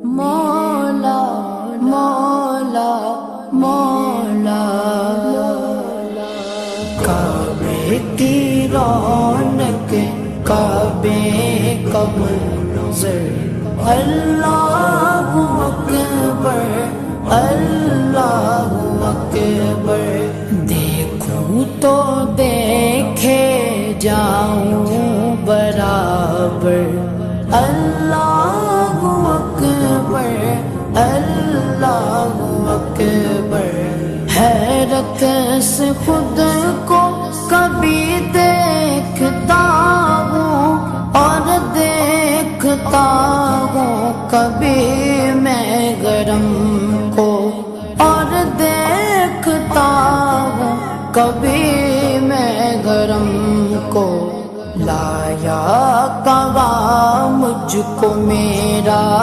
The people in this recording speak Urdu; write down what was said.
مولا مولا مولا کعبے کی رونق کعبے کا منظر اللہ اکبر اللہ اکبر دیکھوں تو دیکھے جاؤں برابر اللہ اکبر اللہ اکبر حیرت سے خود کو کبھی دیکھتا ہوں اور دیکھتا ہوں کبھی میں گرم کو اور دیکھتا ہوں کبھی میں گرم کو لایا کعبہ مجھ کو میرا